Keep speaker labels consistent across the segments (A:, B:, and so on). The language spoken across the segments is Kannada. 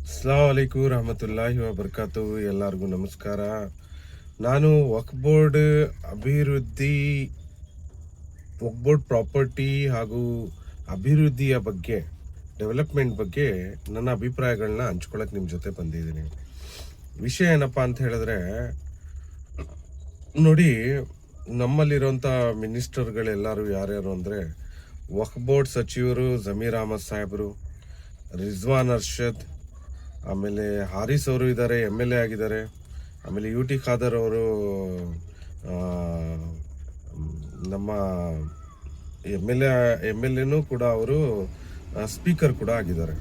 A: ಅಸ್ಸಲಾಮು ಅಲೈಕುಂ ರಹಮತುಲ್ಲಾಹಿ ವಬರ್ಕಾತು. ಎಲ್ಲರಿಗೂ ನಮಸ್ಕಾರ. ನಾನು ವಕ್ಫ್ ಬೋರ್ಡ್ ಅಭಿವೃದ್ಧಿ, ವಕ್ಫ್ ಬೋರ್ಡ್ ಪ್ರಾಪರ್ಟಿ ಹಾಗೂ ಅಭಿವೃದ್ಧಿಯ ಬಗ್ಗೆ, ಡೆವಲಪ್ಮೆಂಟ್ ಬಗ್ಗೆ ನನ್ನ ಅಭಿಪ್ರಾಯಗಳನ್ನ ಹಂಚ್ಕೊಳ್ಳೋಕೆ ನಿಮ್ಮ ಜೊತೆ ಬಂದಿದ್ದೀನಿ. ವಿಷಯ ಏನಪ್ಪ ಅಂತ ಹೇಳಿದ್ರೆ, ನೋಡಿ, ನಮ್ಮಲ್ಲಿರೋಂಥ ಮಿನಿಸ್ಟರ್ಗಳೆಲ್ಲರೂ ಯಾರ್ಯಾರು ಅಂದರೆ, ವಕ್ಫ್ ಬೋರ್ಡ್ ಸಚಿವರು ಜಮೀರ್ ಅಹಮದ್ ಸಾಹೇಬರು, ರಿಜ್ವಾನ್ ಅರ್ಷದ್, ಆಮೇಲೆ ಹಾರಿಸ್ ಅವರು ಇದ್ದಾರೆ, MLA ಆಗಿದ್ದಾರೆ. ಆಮೇಲೆ UT ಖಾದರ್ ಅವರು ನಮ್ಮ MLAನೂ ಕೂಡ, ಅವರು ಸ್ಪೀಕರ್ ಕೂಡ ಆಗಿದ್ದಾರೆ.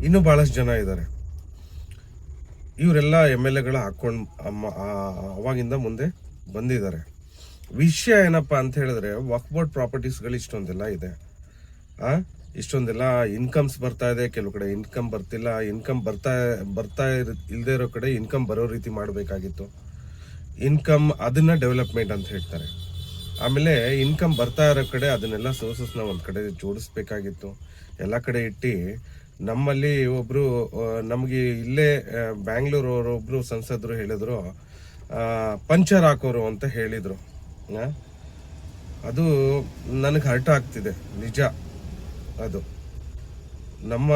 A: ಇನ್ನೂ ಭಾಳಷ್ಟು ಜನ ಇದ್ದಾರೆ. ಇವರೆಲ್ಲ MLAಗಳ ಹಾಕೊಂಡು ಅವಾಗಿಂದ ಮುಂದೆ ಬಂದಿದ್ದಾರೆ. ವಿಷಯ ಏನಪ್ಪ ಅಂತ ಹೇಳಿದ್ರೆ, ವಕ್ಫ್ ಬೋರ್ಡ್ ಪ್ರಾಪರ್ಟೀಸ್ಗಳು ಇಷ್ಟೊಂದೆಲ್ಲ ಇದೆ. ಇಷ್ಟೊಂದೆಲ್ಲ ಇನ್ಕಮ್ಸ್ ಬರ್ತಾ ಇದೆ, ಕೆಲವು ಕಡೆ ಇನ್ಕಮ್ ಬರ್ತಿಲ್ಲ. ಇನ್ಕಮ್ ಬರ್ತಾ ಇಲ್ಲದೆ ಇರೋ ಕಡೆ ಇನ್ಕಮ್ ಬರೋ ರೀತಿ ಮಾಡಬೇಕಾಗಿತ್ತು. ಇನ್ಕಮ್ ಅದನ್ನ ಡೆವಲಪ್ಮೆಂಟ್ ಅಂತ ಹೇಳ್ತಾರೆ. ಆಮೇಲೆ ಇನ್ಕಮ್ ಬರ್ತಾ ಇರೋ ಕಡೆ ಅದನ್ನೆಲ್ಲ ಸೋರ್ಸಸ್ನ ಒಂದು ಕಡೆ ಜೋಡಿಸ್ಬೇಕಾಗಿತ್ತು. ಎಲ್ಲ ಕಡೆ ಇಟ್ಟು ನಮ್ಮಲ್ಲಿ ಒಬ್ರು, ನಮಗೆ ಇಲ್ಲೇ ಬ್ಯಾಂಗ್ಳೂರ್ ಅವರೊಬ್ರು ಸಂಸದರು ಹೇಳಿದ್ರು, ಪಂಚರ್ ಹಾಕೋರು ಅಂತ ಹೇಳಿದ್ರು. ಅದು ನನಗೆ ಹರ್ಟ್ ಆಗ್ತಿದೆ, ನಿಜ. ಅದು ನಮ್ಮ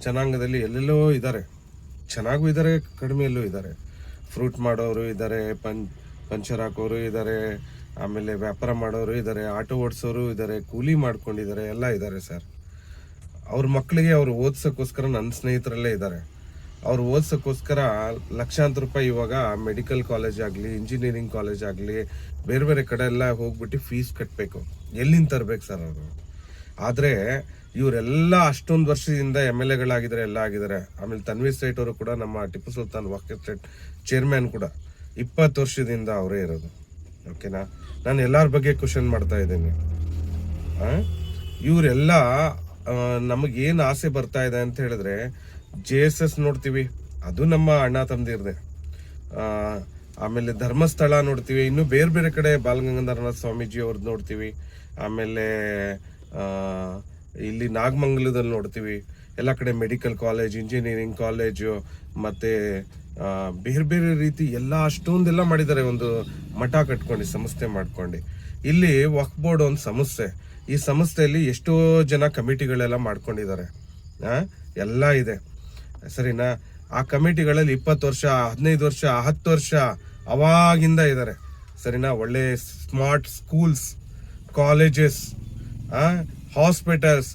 A: ಜನಾಂಗದಲ್ಲಿ ಎಲ್ಲೆಲ್ಲೋ ಇದ್ದಾರೆ, ಚೆನ್ನಾಗೂ ಇದ್ದಾರೆ, ಕಡಿಮೆಯಲ್ಲೂ ಇದ್ದಾರೆ. ಫ್ರೂಟ್ ಮಾಡೋರು ಇದ್ದಾರೆ, ಪಂಚರ್ ಹಾಕೋರು ಇದ್ದಾರೆ, ಆಮೇಲೆ ವ್ಯಾಪಾರ ಮಾಡೋರು ಇದ್ದಾರೆ, ಆಟೋ ಓಡಿಸೋರು ಇದ್ದಾರೆ, ಕೂಲಿ ಮಾಡ್ಕೊಂಡಿದ್ದಾರೆ, ಎಲ್ಲ ಇದ್ದಾರೆ ಸರ್. ಅವ್ರ ಮಕ್ಕಳಿಗೆ ಅವ್ರು ಓದ್ಸೋಕ್ಕೋಸ್ಕರ ನನ್ನ ಸ್ನೇಹಿತರಲ್ಲೇ ಇದ್ದಾರೆ. ಅವ್ರು ಓದ್ಸೋಕ್ಕೋಸ್ಕರ ಲಕ್ಷಾಂತರ ರೂಪಾಯಿ ಇವಾಗ ಮೆಡಿಕಲ್ ಕಾಲೇಜ್ ಆಗಲಿ, ಇಂಜಿನಿಯರಿಂಗ್ ಕಾಲೇಜ್ ಆಗಲಿ, ಬೇರೆ ಬೇರೆ ಕಡೆ ಎಲ್ಲ ಹೋಗ್ಬಿಟ್ಟು ಫೀಸ್ ಕಟ್ಟಬೇಕು. ಎಲ್ಲಿಂದ ತರಬೇಕು ಸರ್ ಅವರು? ಆದರೆ ಇವರೆಲ್ಲ ಅಷ್ಟೊಂದು ವರ್ಷದಿಂದ MLAಗಳಾಗಿದ್ದಾರೆ, ಎಲ್ಲ ಆಗಿದ್ದಾರೆ. ಆಮೇಲೆ ತನ್ವೀರ್ ಸೇಠ್ ಅವರು ಕೂಡ, ನಮ್ಮ ಟಿಪ್ಪು ಸುಲ್ತಾನ್ ವಕ್ಫ್ ಸ್ಟೇಟ್ ಚೇರ್ಮನ್ ಕೂಡ 20 ವರ್ಷದಿಂದ ಅವರೇ ಇರೋದು. ಓಕೆನಾ? ನಾನು ಎಲ್ಲರ ಬಗ್ಗೆ ಕ್ವಶನ್ ಮಾಡ್ತಾ ಇದ್ದೀನಿ. ಇವರೆಲ್ಲ ನಮಗೇನು ಆಸೆ ಬರ್ತಾ ಇದೆ ಅಂತ ಹೇಳಿದ್ರೆ, JSS ನೋಡ್ತೀವಿ, ಅದು ನಮ್ಮ ಅಣ್ಣ ತಮ್ಮದಿರದೆ. ಆಮೇಲೆ ಧರ್ಮಸ್ಥಳ ನೋಡ್ತೀವಿ, ಇನ್ನು ಬೇರೆ ಬೇರೆ ಕಡೆ ಬಾಲಗಂಗಾಧರನಾಥ ಸ್ವಾಮೀಜಿ ಅವ್ರದ್ದು ನೋಡ್ತೀವಿ. ಆಮೇಲೆ ಇಲ್ಲಿ ನಾಗಮಂಗಲದಲ್ಲಿ ನೋಡ್ತೀವಿ. ಎಲ್ಲ ಕಡೆ ಮೆಡಿಕಲ್ ಕಾಲೇಜ್, ಇಂಜಿನಿಯರಿಂಗ್ ಕಾಲೇಜು, ಮತ್ತೆ ಬೇರೆ ಬೇರೆ ರೀತಿ ಎಲ್ಲ ಅಷ್ಟೊಂದೆಲ್ಲ ಮಾಡಿದ್ದಾರೆ. ಒಂದು ಮಠ ಕಟ್ಕೊಂಡು, ಸಂಸ್ಥೆ ಮಾಡ್ಕೊಂಡು. ಇಲ್ಲಿ ವಕ್ಫ್ ಬೋರ್ಡ್ ಒಂದು ಸಂಸ್ಥೆ. ಈ ಸಂಸ್ಥೆಯಲ್ಲಿ ಎಷ್ಟೋ ಜನ ಕಮಿಟಿಗಳೆಲ್ಲ ಮಾಡ್ಕೊಂಡಿದ್ದಾರೆ. ಎಲ್ಲ ಇದೆ, ಸರಿನಾ? ಆ ಕಮಿಟಿಗಳಲ್ಲಿ 20 ವರ್ಷ, 15 ವರ್ಷ, 10 ವರ್ಷ ಅವಾಗಿಂದ ಇದ್ದಾರೆ, ಸರಿನಾ? ಒಳ್ಳೆ smart schools, colleges, hospitals,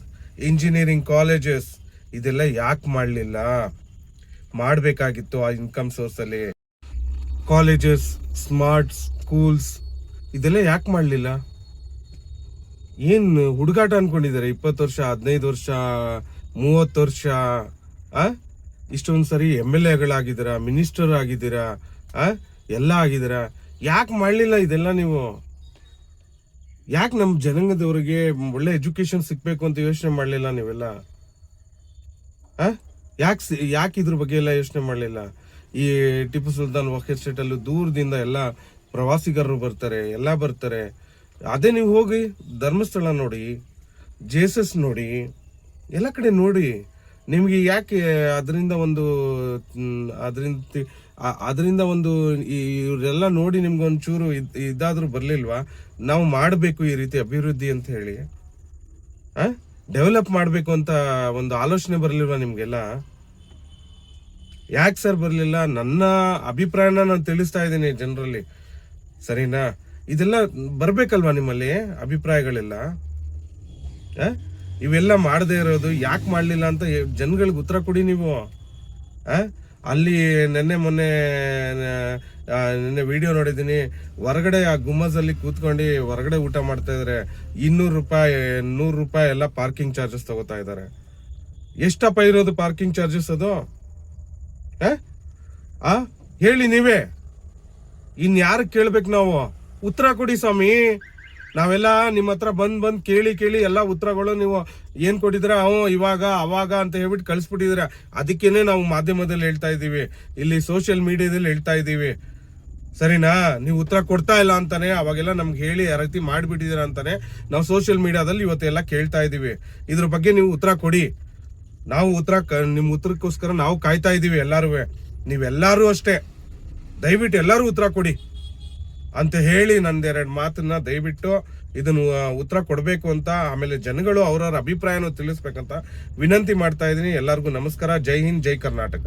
A: engineering colleges, ಇದೆಲ್ಲ ಯಾಕೆ ಮಾಡಲಿಲ್ಲ? ಮಾಡಬೇಕಾಗಿತ್ತು. ಆ ಇನ್ಕಮ್ ಸೋರ್ಸಲ್ಲಿ ಕಾಲೇಜಸ್, ಸ್ಮಾರ್ಟ್ ಸ್ಕೂಲ್ಸ್, ಇದೆಲ್ಲ ಯಾಕೆ ಮಾಡಲಿಲ್ಲ? ಏನು ಹುಡುಗಾಟ ಅನ್ಕೊಂಡಿದ್ದಾರೆ? 20 ವರ್ಷ, 15 ವರ್ಷ, 30 ವರ್ಷ, ಇಷ್ಟೊಂದು ಸರಿ MLAಗಳಾಗಿದ್ದೀರಾ, ಮಿನಿಸ್ಟರ್ ಆಗಿದ್ದೀರಾ, ಎಲ್ಲ ಆಗಿದ್ದೀರಾ. ಯಾಕೆ ಮಾಡಲಿಲ್ಲ ಇದೆಲ್ಲ ನೀವು? ಯಾಕೆ ನಮ್ಮ ಜನಾಂಗದವರಿಗೆ ಒಳ್ಳೆ ಎಜುಕೇಶನ್ ಸಿಗ್ಬೇಕು ಅಂತ ಯೋಚನೆ ಮಾಡಲಿಲ್ಲ ನೀವೆಲ್ಲ? ಯಾಕೆ ಇದ್ರ ಬಗ್ಗೆ ಎಲ್ಲ ಯೋಚನೆ ಮಾಡಲಿಲ್ಲ? ಈ ಟಿಪ್ಪು ಸುಲ್ತಾನ್ ವಕ್ಫ್ ಸ್ಟೇಟ್ ಅಲ್ಲೂ ದೂರದಿಂದ ಎಲ್ಲ ಪ್ರವಾಸಿಗರು ಬರ್ತಾರೆ, ಎಲ್ಲ ಬರ್ತಾರೆ. ಅದೇ ನೀವು ಹೋಗಿ ಧರ್ಮಸ್ಥಳ ನೋಡಿ, JSS ನೋಡಿ, ಎಲ್ಲ ಕಡೆ ನೋಡಿ. ನಿಮ್ಗೆ ಯಾಕೆ ಅದರಿಂದ ಒಂದು ಇವರೆಲ್ಲ ನೋಡಿ ನಿಮ್ಗೆ ಒಂಚೂರು ಇದಾದ್ರೂ ಬರ್ಲಿಲ್ವಾ? ನಾವು ಮಾಡಬೇಕು ಈ ರೀತಿ ಅಭಿವೃದ್ಧಿ ಅಂತ ಹೇಳಿ, ಡೆವಲಪ್ ಮಾಡಬೇಕು ಅಂತ ಒಂದು ಆಲೋಚನೆ ಬರಲಿಲ್ವಾ ನಿಮ್ಗೆಲ್ಲ? ಯಾಕೆ ಸರ್ ಬರಲಿಲ್ಲ? ನನ್ನ ಅಭಿಪ್ರಾಯನ ನಾನು ತಿಳಿಸ್ತಾ ಇದ್ದೀನಿ ಜನರಲ್ಲಿ, ಸರಿನಾ? ಇದೆಲ್ಲ ಬರ್ಬೇಕಲ್ವಾ ನಿಮ್ಮಲ್ಲಿ ಅಭಿಪ್ರಾಯಗಳೆಲ್ಲ? ಇವೆಲ್ಲ ಮಾಡದೇ ಇರೋದು ಯಾಕೆ ಮಾಡಲಿಲ್ಲ ಅಂತ ಜನಗಳಿಗೆ ಉತ್ತರ ಕೊಡಿ ನೀವು. ಅಲ್ಲಿ ನಿನ್ನೆ ವಿಡಿಯೋ ನೋಡಿದ್ದೀನಿ, ಹೊರಗಡೆ ಆ ಗುಮ್ಮಜಲ್ಲಿ ಕೂತ್ಕೊಂಡು ಹೊರಗಡೆ ಊಟ ಮಾಡ್ತಾ ಇದಾರೆ. 200 ರೂಪಾಯಿ, 100 ರೂಪಾಯಿ ಎಲ್ಲ ಪಾರ್ಕಿಂಗ್ ಚಾರ್ಜಸ್ ತಗೋತಾ ಇದ್ದಾರೆ. ಎಷ್ಟಪ್ಪ ಇರೋದು ಪಾರ್ಕಿಂಗ್ ಚಾರ್ಜಸ್ ಅದು? ಹೇಳಿ ನೀವೇ. ಇನ್ಯಾರು ಕೇಳ್ಬೇಕು ನಾವು? ಉತ್ತರ ಕೊಡಿ ಸ್ವಾಮಿ. ನಾವೆಲ್ಲ ನಿಮ್ಮ ಹತ್ರ ಬಂದ್ ಕೇಳಿ ಎಲ್ಲ ಉತ್ತರಗಳು ನೀವು ಏನ್ ಕೊಟ್ಟಿದ್ರ, ಇವಾಗ ಅವಾಗ ಅಂತ ಹೇಳ್ಬಿಟ್ಟು ಕಳಿಸ್ಬಿಟ್ಟಿದ್ರ. ಅದಕ್ಕೇನೆ ನಾವು ಮಾಧ್ಯಮದಲ್ಲಿ ಹೇಳ್ತಾ ಇದೀವಿ, ಇಲ್ಲಿ ಸೋಷಿಯಲ್ ಮೀಡಿಯಾದಲ್ಲಿ ಹೇಳ್ತಾ ಇದೀವಿ, ಸರಿನಾ? ನೀವು ಉತ್ತರ ಕೊಡ್ತಾ ಇಲ್ಲ ಅಂತಾನೆ, ಅವಾಗೆಲ್ಲ ನಮ್ಗೆ ಹೇಳಿ ಆ ರೀತಿ ಮಾಡ್ಬಿಟ್ಟಿದೀರ ಅಂತಾನೆ ನಾವು ಸೋಷಿಯಲ್ ಮೀಡಿಯಾದಲ್ಲಿ ಇವತ್ತೆಲ್ಲ ಕೇಳ್ತಾ ಇದೀವಿ. ಇದ್ರ ಬಗ್ಗೆ ನೀವು ಉತ್ತರ ಕೊಡಿ. ನಾವು ನಿಮ್ಮ ಉತ್ತರಕ್ಕೋಸ್ಕರ ನಾವು ಕಾಯ್ತಾ ಇದೀವಿ ಎಲ್ಲಾರು. ನೀವೆಲ್ಲರೂ ಅಷ್ಟೇ ದಯವಿಟ್ಟು ಎಲ್ಲರೂ ಉತ್ತರ ಕೊಡಿ ಅಂತ ಹೇಳಿ ನಂದೆರಡು ಮಾತನ್ನ ದಯವಿಟ್ಟು ಇದನ್ನು ಉತ್ತರ ಕೊಡಬೇಕು ಅಂತ, ಆಮೇಲೆ ಜನಗಳು ಅವ್ರವ್ರ ಅಭಿಪ್ರಾಯನ ತಿಳಿಸ್ಬೇಕಂತ ವಿನಂತಿ ಮಾಡ್ತಾ ಇದೀನಿ. ಎಲ್ಲರಿಗೂ ನಮಸ್ಕಾರ. ಜೈ ಹಿಂದ್, ಜೈ ಕರ್ನಾಟಕ.